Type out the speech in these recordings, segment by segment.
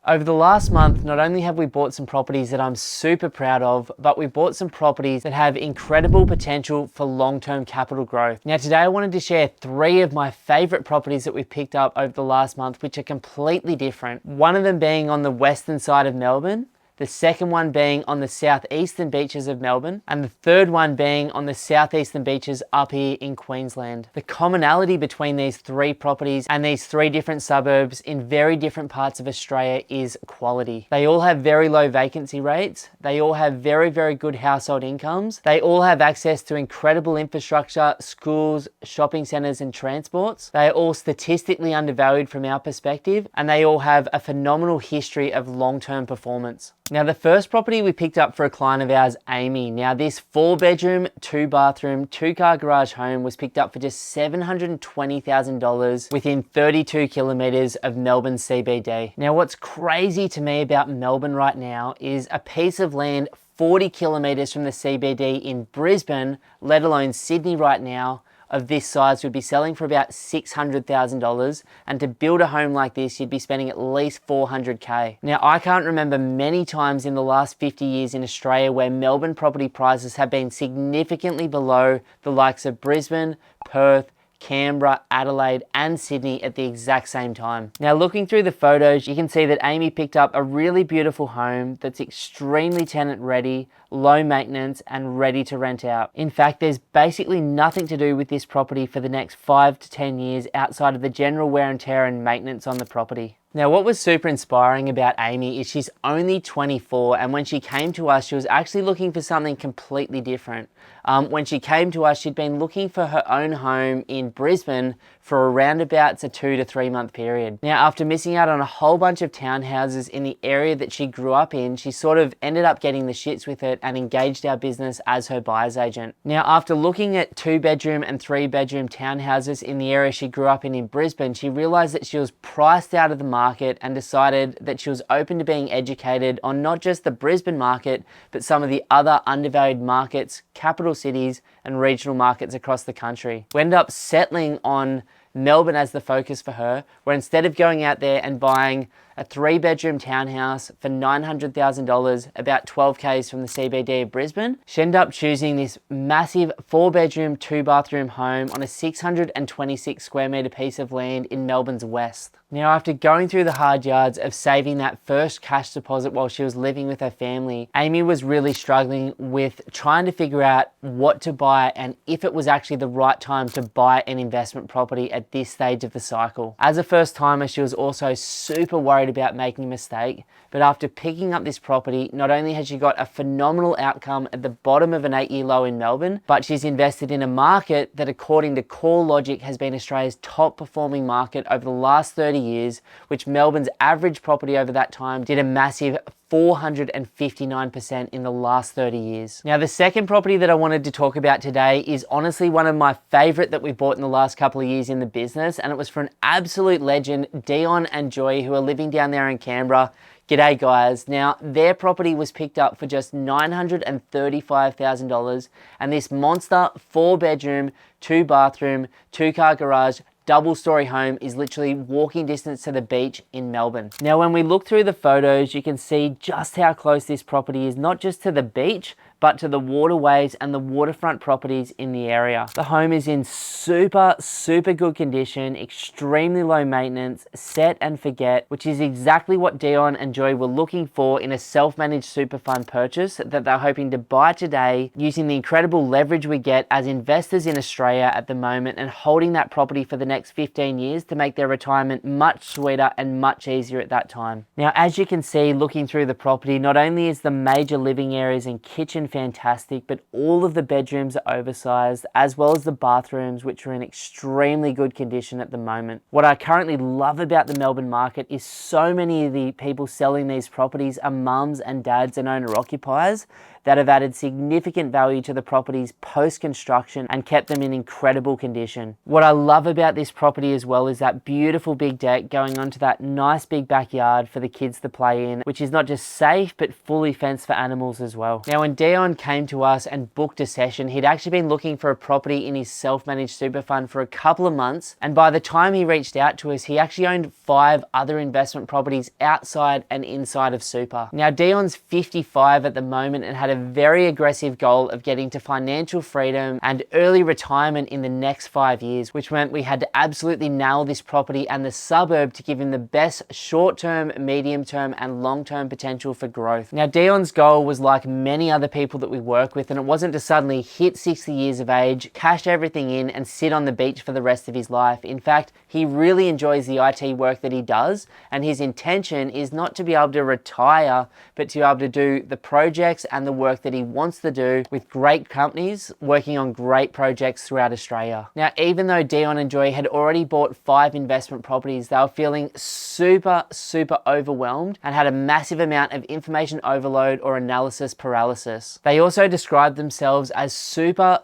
Over the last month, not only have we bought some properties that I'm super proud of, but we bought some properties that have incredible potential for long-term capital growth. Now today I wanted to share 3 of my favorite properties that we've picked up over the last month, which are completely different. One of them being on the western side of Melbourne, the second one being on the southeastern beaches of Melbourne, and the third one being on the southeastern beaches up here in Queensland. The commonality between these 3 properties and these 3 different suburbs in very different parts of Australia is quality. They all have very low vacancy rates. They all have very, very good household incomes. They all have access to incredible infrastructure, schools, shopping centres and transports. They are all statistically undervalued from our perspective, and they all have a phenomenal history of long-term performance. Now the first property we picked up for a client of ours, Amy. Now this 4-bedroom, 2-bathroom, 2-car garage home was picked up for just $720,000 within 32 kilometres of Melbourne CBD. Now what's crazy to me about Melbourne right now is a piece of land 40 kilometres from the CBD in Brisbane, let alone Sydney right now, of this size would be selling for about $600,000, and to build a home like this you'd be spending at least $400K. Now I can't remember many times in the last 50 years in Australia where Melbourne property prices have been significantly below the likes of Brisbane, Perth, Canberra, Adelaide and Sydney at the exact same time. Now looking through the photos, you can see that Amy picked up a really beautiful home that's extremely tenant ready, low maintenance and ready to rent out. In fact, there's basically nothing to do with this property for the next 5 to 10 years outside of the general wear and tear and maintenance on the property. Now what was super inspiring about Amy is she's only 24, and when she came to us she was actually looking for something completely different. When she came to us she'd been looking for her own home in Brisbane for around about a 2 to 3 month period. Now after missing out on a whole bunch of townhouses in the area that she grew up in, she sort of ended up getting the shits with it and engaged our business as her buyer's agent. Now after looking at 2-bedroom and 3-bedroom townhouses in the area she grew up in Brisbane, she realised that she was priced out of the market and decided that she was open to being educated on not just the Brisbane market, but some of the other undervalued markets, capital cities and regional markets across the country. We ended up settling on Melbourne as the focus for her, where instead of going out there and buying a 3-bedroom townhouse for $900,000, about 12Ks from the CBD of Brisbane, she ended up choosing this massive 4-bedroom, 2-bathroom home on a 626 square metre piece of land in Melbourne's west. Now after going through the hard yards of saving that first cash deposit while she was living with her family, Amy was really struggling with trying to figure out what to buy and if it was actually the right time to buy an investment property at this stage of the cycle. As a first timer, she was also super worried about making a mistake, but after picking up this property, not only has she got a phenomenal outcome at the bottom of an 8-year low in Melbourne, but she's invested in a market that according to CoreLogic has been Australia's top performing market over the last 30 years, which Melbourne's average property over that time did a massive 459% in the last 30 years. Now the second property that I wanted to talk about today is honestly one of my favorite that we bought in the last couple of years in the business, and it was for an absolute legend, Dion and Joy, who are living down there in Canberra. G'day guys. Now their property was picked up for just $935,000, and this monster 4-bedroom, 2-bathroom, 2-car garage double-story home is literally walking distance to the beach in Melbourne. Now when we look through the photos, you can see just how close this property is, not just to the beach, but to the waterways and the waterfront properties in the area. The home is in super good condition, extremely low maintenance, set and forget, which is exactly what Dion and Joy were looking for in a self-managed super fund purchase that they're hoping to buy today using the incredible leverage we get as investors in Australia at the moment, and holding that property for the next 15 years to make their retirement much sweeter and much easier at that time. Now as you can see looking through the property, not only is the major living areas and kitchen fantastic, but all of the bedrooms are oversized, as well as the bathrooms, which are in extremely good condition at the moment. What I currently love about the Melbourne market is so many of the people selling these properties are mums and dads and owner occupiers that have added significant value to the properties post-construction and kept them in incredible condition. What I love about this property as well is that beautiful big deck going onto that nice big backyard for the kids to play in, which is not just safe, but fully fenced for animals as well. Now when Dion Dion came to us and booked a session, he'd actually been looking for a property in his self-managed super fund for a couple of months, and by the time he reached out to us, he actually owned 5 other investment properties outside and inside of super. Now, Dion's 55 at the moment and had a very aggressive goal of getting to financial freedom and early retirement in the next 5 years, which meant we had to absolutely nail this property and the suburb to give him the best short-term, medium-term, and long-term potential for growth. Now, Dion's goal was like many other people that we work with, and it wasn't to suddenly hit 60 years of age, cash everything in, and sit on the beach for the rest of his life. In fact, he really enjoys the IT work that he does, and his intention is not to be able to retire, but to be able to do the projects and the work that he wants to do with great companies working on great projects throughout Australia. Now, even though Dion and Joy had already bought 5 investment properties, they were feeling super overwhelmed and had a massive amount of information overload or analysis paralysis. They also described themselves as super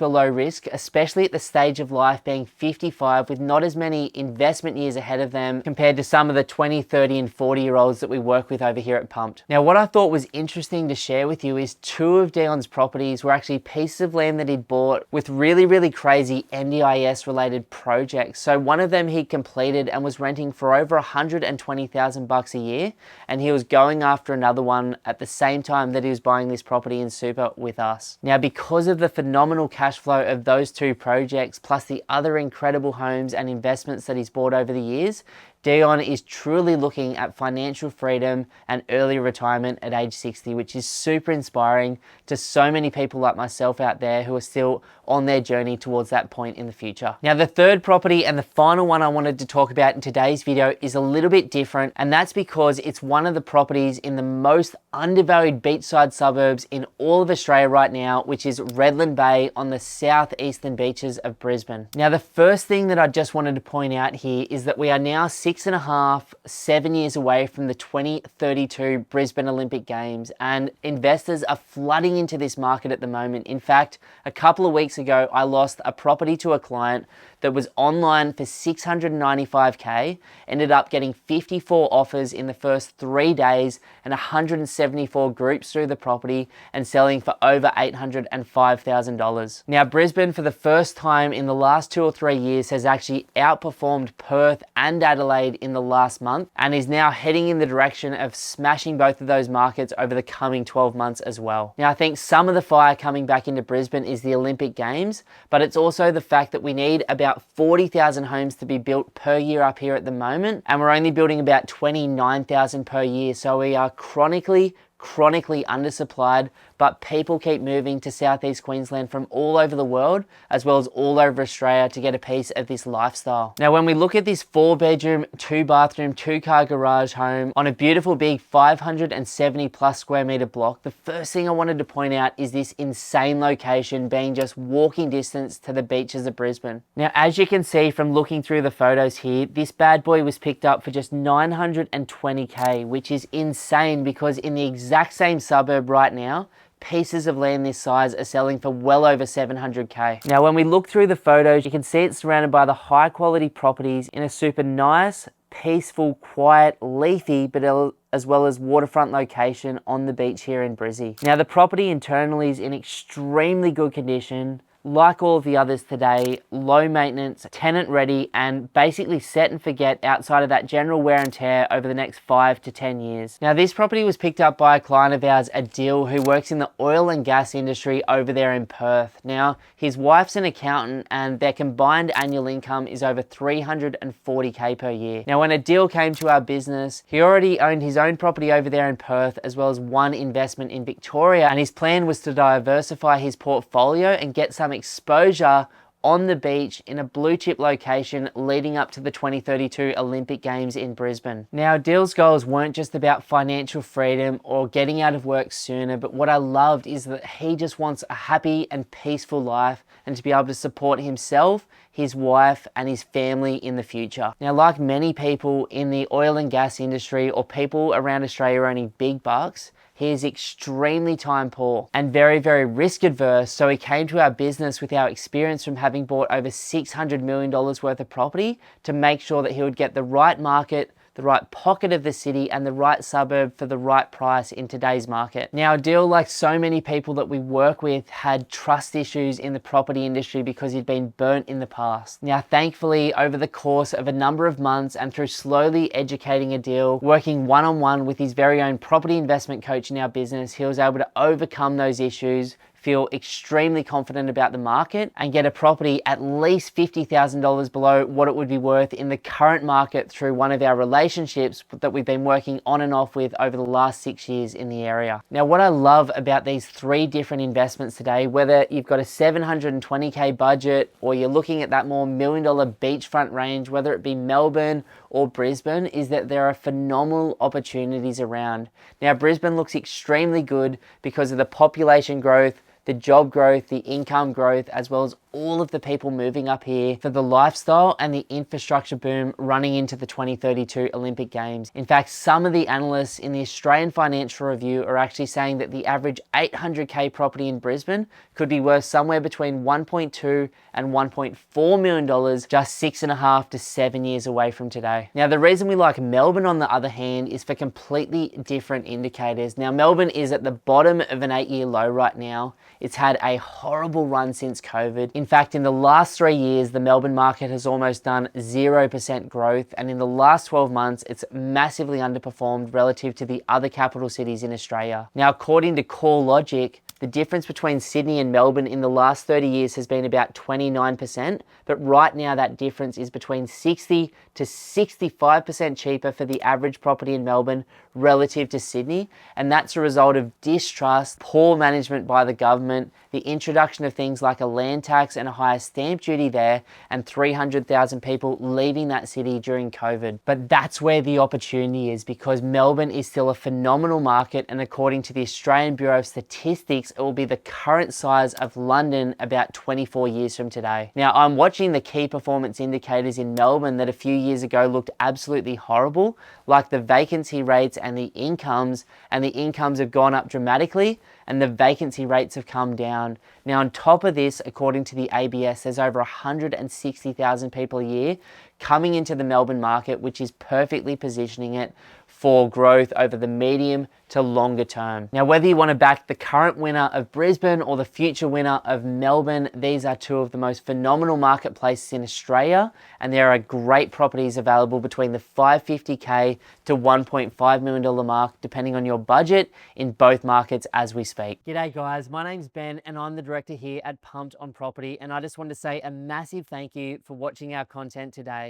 low risk, especially at the stage of life being 55 with not as many investment years ahead of them compared to some of the 20, 30 and 40-year-olds that we work with over here at Pumped. Now, what I thought was interesting to share with you is 2 of Dion's properties were actually pieces of land that he'd bought with really crazy NDIS related projects. So one of them he completed and was renting for over $120,000 a year, and he was going after another one at the same time that he was buying this property in super with us. Now, because of the phenomenal cash flow of those 2 projects, plus the other incredible homes and investments that he's bought over the years, Dion is truly looking at financial freedom and early retirement at age 60, which is super inspiring to so many people like myself out there who are still on their journey towards that point in the future. Now, the third property and the final one I wanted to talk about in today's video is a little bit different, and that's because it's one of the properties in the most undervalued beachside suburbs in all of Australia right now, which is Redland Bay on the southeastern beaches of Brisbane. Now, the first thing that I just wanted to point out here is that we are now 6.5, 7 years away from the 2032 Brisbane Olympic Games, and investors are flooding into this market at the moment. In fact, a couple of weeks ago, I lost a property to a client that was online for $695K, ended up getting 54 offers in the first 3 days and 174 groups through the property and selling for over $805,000. Now, Brisbane, for the first time in the last 2 or 3 years, has actually outperformed Perth and Adelaide in the last month and is now heading in the direction of smashing both of those markets over the coming 12 months as well. Now, I think some of the fire coming back into Brisbane is the Olympic Games, but it's also the fact that we need about 40,000 homes to be built per year up here at the moment, and we're only building about 29,000 per year. So we are chronically undersupplied, but people keep moving to southeast Queensland from all over the world, as well as all over Australia, to get a piece of this lifestyle. Now, when we look at this 4-bedroom, 2-bathroom, 2-car garage home on a beautiful big 570 plus square meter block, the first thing I wanted to point out is this insane location being just walking distance to the beaches of Brisbane. Now, as you can see from looking through the photos here, this bad boy was picked up for just $920K, which is insane because in the exact same suburb right now, pieces of land this size are selling for well over $700K. Now, when we look through the photos, you can see it's surrounded by the high quality properties in a super nice, peaceful, quiet, leafy, but as well as waterfront location on the beach here in Brizzy. Now, the property internally is in extremely good condition. Like all of the others today, low maintenance, tenant ready, and basically set and forget outside of that general wear and tear over the next 5 to 10 years. Now, this property was picked up by a client of ours, Adil, who works in the oil and gas industry over there in Perth. Now, his wife's an accountant and their combined annual income is over $340K per year. Now, when Adil came to our business, he already owned his own property over there in Perth, as well as one investment in Victoria, and his plan was to diversify his portfolio and get some exposure on the beach in a blue chip location leading up to the 2032 Olympic Games in Brisbane. Now, Dill's goals weren't just about financial freedom or getting out of work sooner, but what I loved is that he just wants a happy and peaceful life and to be able to support himself, his wife, and his family in the future. Now, like many people in the oil and gas industry or people around Australia earning big bucks, he is extremely time poor and very risk adverse. So he came to our business with our experience from having bought over $600 million worth of property to make sure that he would get the right market, the right pocket of the city, and the right suburb for the right price in today's market. Now, a deal like so many people that we work with had trust issues in the property industry because he'd been burnt in the past. Now, thankfully, over the course of a number of months and through slowly educating a deal, working one-on-one with his very own property investment coach in our business, he was able to overcome those issues, feel extremely confident about the market, and get a property at least $50,000 below what it would be worth in the current market through one of our relationships that we've been working on and off with over the last 6 years in the area. Now, what I love about these 3 different investments today, whether you've got a $720K budget or you're looking at that more $1 million beachfront range, whether it be Melbourne or Brisbane, is that there are phenomenal opportunities around. Now, Brisbane looks extremely good because of the population growth, the job growth, the income growth, as well as all of the people moving up here for the lifestyle and the infrastructure boom running into the 2032 Olympic Games. In fact, some of the analysts in the Australian Financial Review are actually saying that the average 800K property in Brisbane could be worth somewhere between $1.2 and $1.4 million just 6.5 to 7 years away from today. Now, the reason we like Melbourne, on the other hand, is for completely different indicators. Now, Melbourne is at the bottom of an 8-year low right now. It's had a horrible run since COVID. In fact, in the last 3 years, the Melbourne market has almost done 0% growth, and in the last 12 months, it's massively underperformed relative to the other capital cities in Australia. Now, according to CoreLogic, the difference between Sydney and Melbourne in the last 30 years has been about 29%, but right now that difference is between 60 to 65% cheaper for the average property in Melbourne relative to Sydney, and that's a result of distrust, poor management by the government, the introduction of things like a land tax and a higher stamp duty there, and 300,000 people leaving that city during COVID. But that's where the opportunity is, because Melbourne is still a phenomenal market, and according to the Australian Bureau of Statistics, it will be the current size of London about 24 years from today. Now, I'm watching the key performance indicators in Melbourne that a few years ago looked absolutely horrible, like the vacancy rates and the incomes have gone up dramatically, and the vacancy rates have come down. Now, on top of this, according to the ABS, there's over 160,000 people a year coming into the Melbourne market, which is perfectly positioning it for growth over the medium to longer term. Now, whether you want to back the current winner of Brisbane or the future winner of Melbourne, these are 2 of the most phenomenal marketplaces in Australia, and there are great properties available between the $550K to $1.5 million mark, depending on your budget, in both markets as we speak. G'day guys, my name's Ben and I'm the director here at Pumped on Property, and I just wanted to say a massive thank you for watching our content today.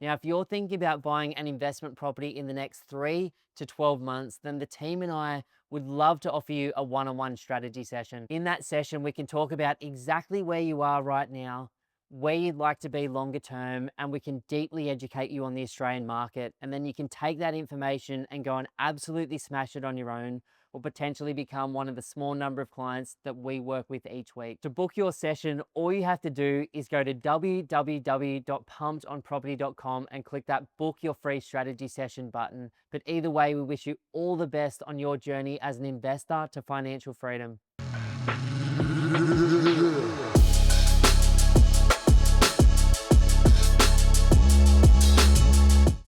Now, if you're thinking about buying an investment property in the next 3 to 12 months, then the team and I would love to offer you a one-on-one strategy session. In that session, we can talk about exactly where you are right now, where you'd like to be longer term, and we can deeply educate you on the Australian market. And then you can take that information and go and absolutely smash it on your own, or potentially become one of the small number of clients that we work with each week. To book your session, all you have to do is go to www.pumpedonproperty.com and click that book your free strategy session button. But either way, we wish you all the best on your journey as an investor to financial freedom.